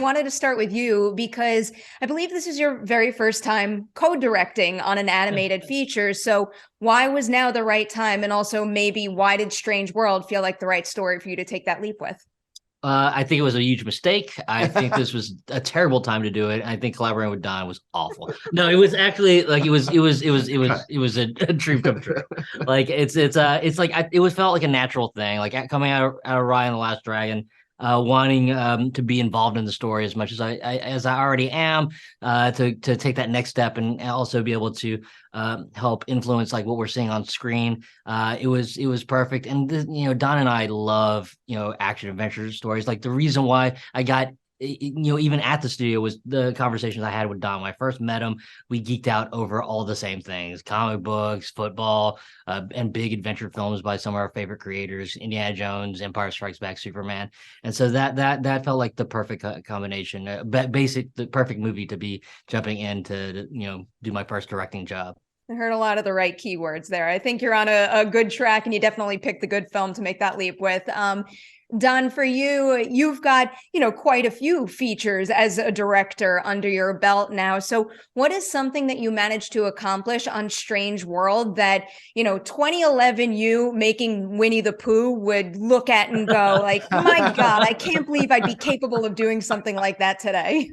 wanted to start with you because I believe this is your very first time co-directing on an animated feature. So why was now the right time? And also maybe why did Strange World feel like the right story for you to take that leap with? I think it was a huge mistake. I think this was a terrible time to do it. I think collaborating with Don was awful. No, it was actually like it was a dream come true. Like it's like it was felt like a natural thing. Like coming out of Raya and the Last Dragon, wanting to be involved in the story as much as I already am, to take that next step and also be able to help influence like what we're seeing on screen. It was perfect, and Don and I love action adventure stories. Like the reason why I got even at the studio was the conversations I had with Don when I first met him. We geeked out over all the same things: comic books, football, and big adventure films by some of our favorite creators: Indiana Jones, Empire Strikes Back, Superman. And so that felt like the perfect combination, the perfect movie to be jumping in to do my first directing job. I heard a lot of the right keywords there. I think you're on a good track and you definitely picked the good film to make that leap with. Don, for you, you've got, quite a few features as a director under your belt now. So what is something that you managed to accomplish on Strange World that, 2011 you making Winnie the Pooh would look at and go like, my God, I can't believe I'd be capable of doing something like that today.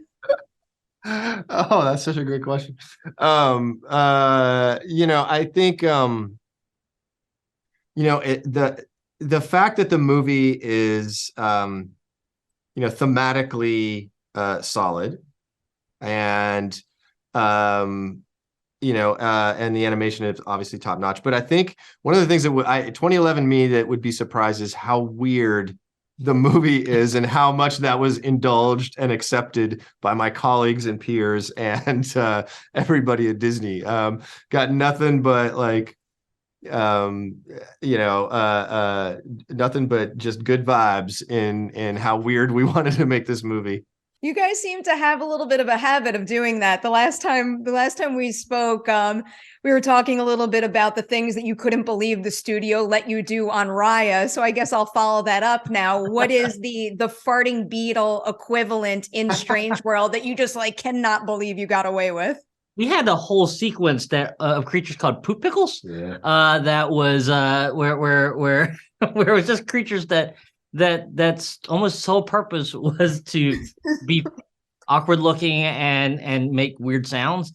Oh, that's such a great question. I think the fact that the movie is thematically solid, and and the animation is obviously top notch. But I think one of the things that 2011 me that would be surprised is how weird the movie is and how much that was indulged and accepted by my colleagues and peers and everybody at Disney. Got nothing but like nothing but just good vibes in how weird we wanted to make this movie. You guys seem to have a little bit of a habit of doing that. The last time we spoke, we were talking a little bit about the things that you couldn't believe the studio let you do on Raya. So I guess I'll follow that up now. What is the farting beetle equivalent in Strange World that you just like cannot believe you got away with? We had a whole sequence that of creatures called poop pickles. Yeah. That was where where it was just creatures that's almost sole purpose was to be awkward looking and make weird sounds,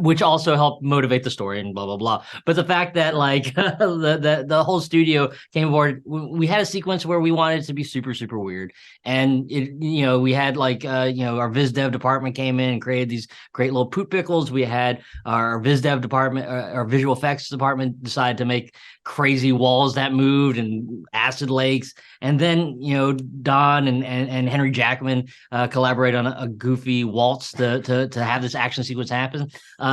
which also helped motivate the story and blah blah blah. But the fact that like the whole studio came aboard, we had a sequence where we wanted it to be super super weird, and we had like our viz dev department came in and created these great little poop pickles. We had our viz dev department, our visual effects department decided to make crazy walls that moved and acid lakes, and then Don and Henry Jackman collaborate on a goofy waltz to have this action sequence happen.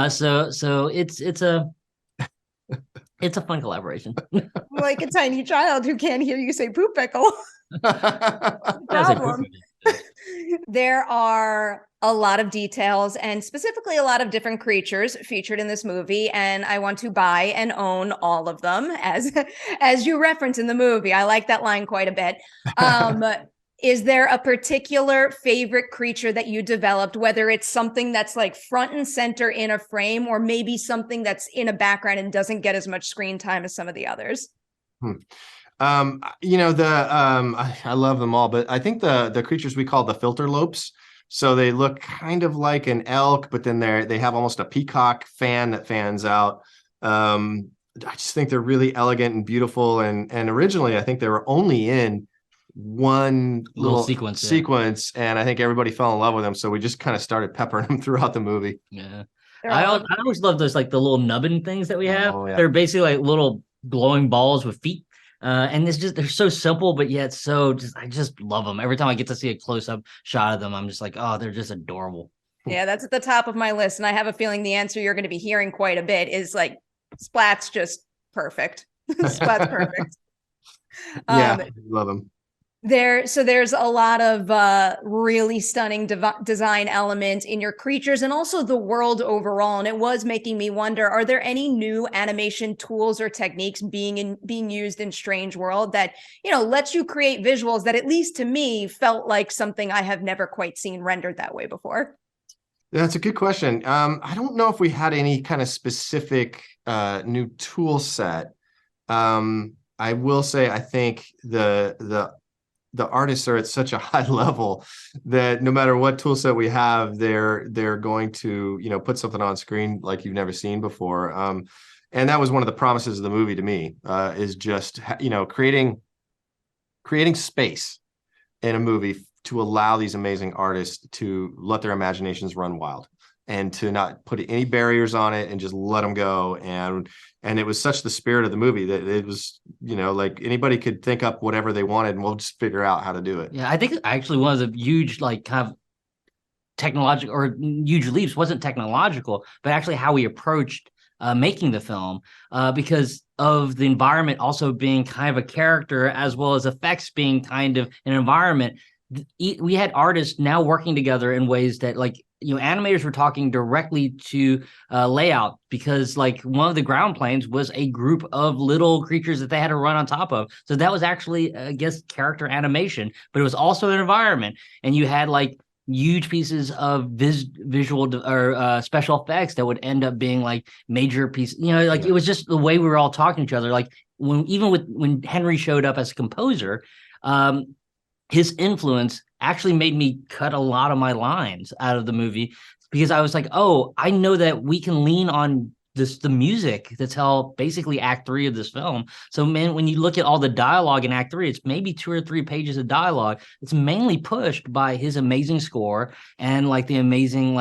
So it's a fun collaboration. Like a tiny child who can't hear you say poop pickle. Problem. There are a lot of details and specifically a lot of different creatures featured in this movie, and I want to buy and own all of them as you reference in the movie. I like that line quite a bit. Is there a particular favorite creature that you developed, whether it's something that's like front and center in a frame or maybe something that's in a background and doesn't get as much screen time as some of the others? I love them all, but I think the creatures we call the filter lopes. So they look kind of like an elk, but then they have almost a peacock fan that fans out. I just think they're really elegant and beautiful. And originally, I think they were only in one little sequence, and I think everybody fell in love with them. So we just kind of started peppering them throughout the movie. Yeah, I always love those like the little nubbin things that we have. Oh, yeah. They're basically like little glowing balls with feet. And it's just they're so simple, but yet I just love them. Every time I get to see a close-up shot of them, I'm just like, oh, they're just adorable. Yeah, that's at the top of my list. And I have a feeling the answer you're going to be hearing quite a bit is like Splat's just perfect. Splat's perfect. Yeah, love them. So there's a lot of really stunning design elements in your creatures and also the world overall. And it was making me wonder, are there any new animation tools or techniques being used in Strange World that, lets you create visuals that, at least to me, felt like something I have never quite seen rendered that way before? That's a good question. I don't know if we had any kind of specific new tool set. I will say I think the artists are at such a high level that no matter what tool set we have, they're going to, put something on screen like you've never seen before. And that was one of the promises of the movie to me, is just, creating space in a movie to allow these amazing artists to let their imaginations run wild and to not put any barriers on it and just let them go. And it was such the spirit of the movie that it was, like anybody could think up whatever they wanted and we'll just figure out how to do it. Yeah, I think actually one of the huge, like, kind of technological or huge leaps wasn't technological, but actually how we approached making the film, because of the environment also being kind of a character as well as effects being kind of an environment. We had artists now working together in ways that, like, animators were talking directly to layout, because like one of the ground planes was a group of little creatures that they had to run on top of. So that was actually, I guess, character animation, but it was also an environment. And you had like huge pieces of visual or special effects that would end up being like major pieces. It was just the way we were all talking to each other. Like when Henry showed up as a composer, his influence actually made me cut a lot of my lines out of the movie, because I was like, oh, I know that we can lean on the music to tell basically act 3 of this film. So man, when you look at all the dialogue in act 3, it's maybe 2 or 3 pages of dialogue. It's mainly pushed by his amazing score and like the amazing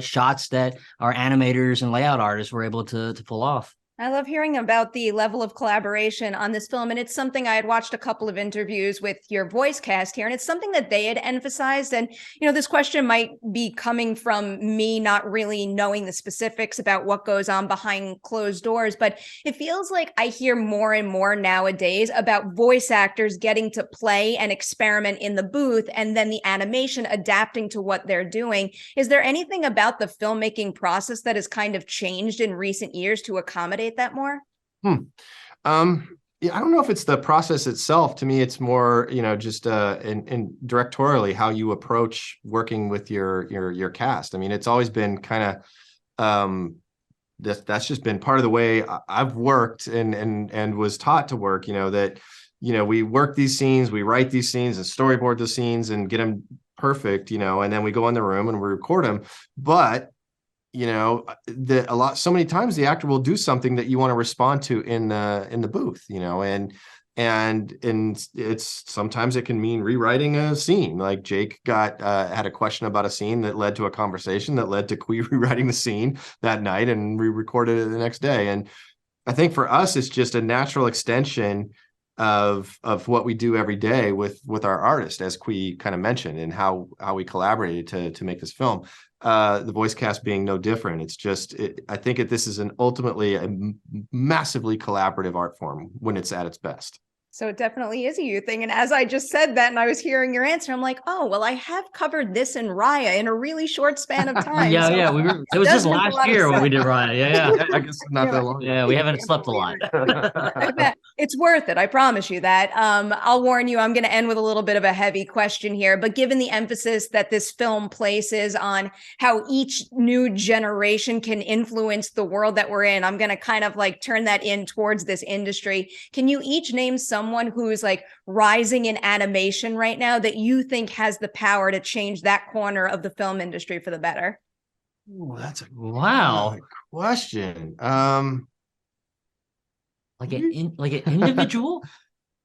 shots that our animators and layout artists were able to pull off. I love hearing about the level of collaboration on this film. And it's something I had watched a couple of interviews with your voice cast here, and it's something that they had emphasized. And, this question might be coming from me not really knowing the specifics about what goes on behind closed doors, but it feels like I hear more and more nowadays about voice actors getting to play and experiment in the booth and then the animation adapting to what they're doing. Is there anything about the filmmaking process that has kind of changed in recent years to accommodate that more? Yeah, I don't know if it's the process itself. To me, it's more, just in directorially how you approach working with your cast. I mean, it's always been kind of that's just been part of the way I've worked and was taught to work. That we work these scenes, we write these scenes and storyboard the scenes and get them perfect. And then we go in the room and we record them. But so many times the actor will do something that you want to respond to in the booth, and it's sometimes it can mean rewriting a scene. Like Jake had a question about a scene that led to a conversation that led to Qui rewriting the scene that night, and we recorded it the next day. And I think for us, it's just a natural extension of what we do every day with our artist, as Qui kind of mentioned, and how we collaborated to make this film. The voice cast being no different. It's just, I think this is ultimately a massively collaborative art form when it's at its best. So it definitely is a you thing. And as I just said that and I was hearing your answer, I'm like, oh, well, I have covered this in Raya in a really short span of time. Yeah. It was just last year when we did Raya. Yeah. I guess not that long. Yeah, we haven't slept a lot. It's worth it. I promise you that. I'll warn you, I'm going to end with a little bit of a heavy question here, but given the emphasis that this film places on how each new generation can influence the world that we're in, I'm going to kind of turn that in towards this industry. Can you each name someone who's rising in animation right now that you think has the power to change that corner of the film industry for the better? Ooh, that's a wow question. Like an individual?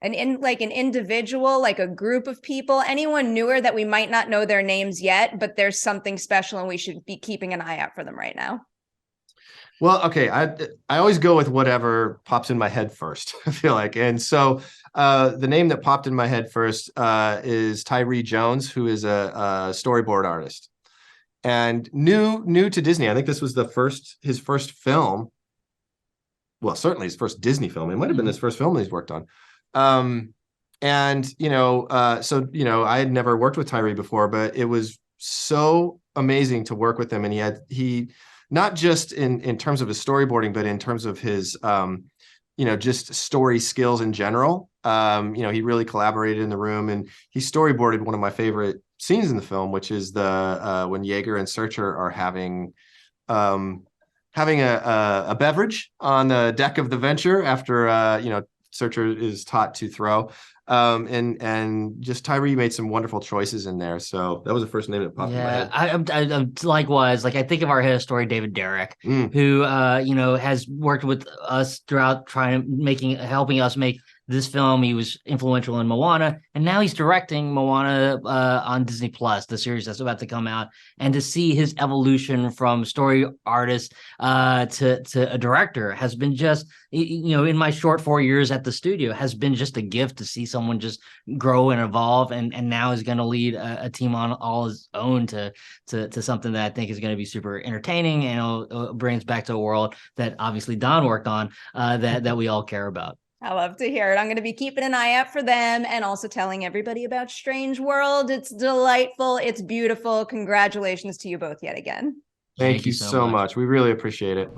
An individual, like a group of people, anyone newer that we might not know their names yet, but there's something special and we should be keeping an eye out for them right now. Well, okay, I always go with whatever pops in my head first, I feel like. And so the name that popped in my head first is Tyree Jones, who is a storyboard artist and new to Disney. I think this was his first film. Well, certainly his first Disney film. It might have been his first film that he's worked on. And so I had never worked with Tyree before, but it was so amazing to work with him. And he not just in terms of his storyboarding, but in terms of his just story skills in general. He really collaborated in the room, and he storyboarded one of my favorite scenes in the film, which is the when Jaeger and Searcher are having a beverage on the deck of the Venture after Searcher is taught to throw. And just Tyree made some wonderful choices in there. So that was the first name that popped in my head. I'm likewise, like I think of our head of story, David Derrick, who has worked with us throughout helping us make this film. He was influential in Moana, and now he's directing Moana on Disney Plus, the series that's about to come out. And to see his evolution from story artist to a director has been just, in my short 4 years at the studio, has been just a gift to see someone just grow and evolve, and now is going to lead a team on all his own to something that I think is going to be super entertaining, and it'll bring us back to a world that obviously Don worked on that we all care about. I love to hear it. I'm going to be keeping an eye out for them, and also telling everybody about Strange World. It's delightful. It's beautiful. Congratulations to you both yet again. Thank you so much. We really appreciate it.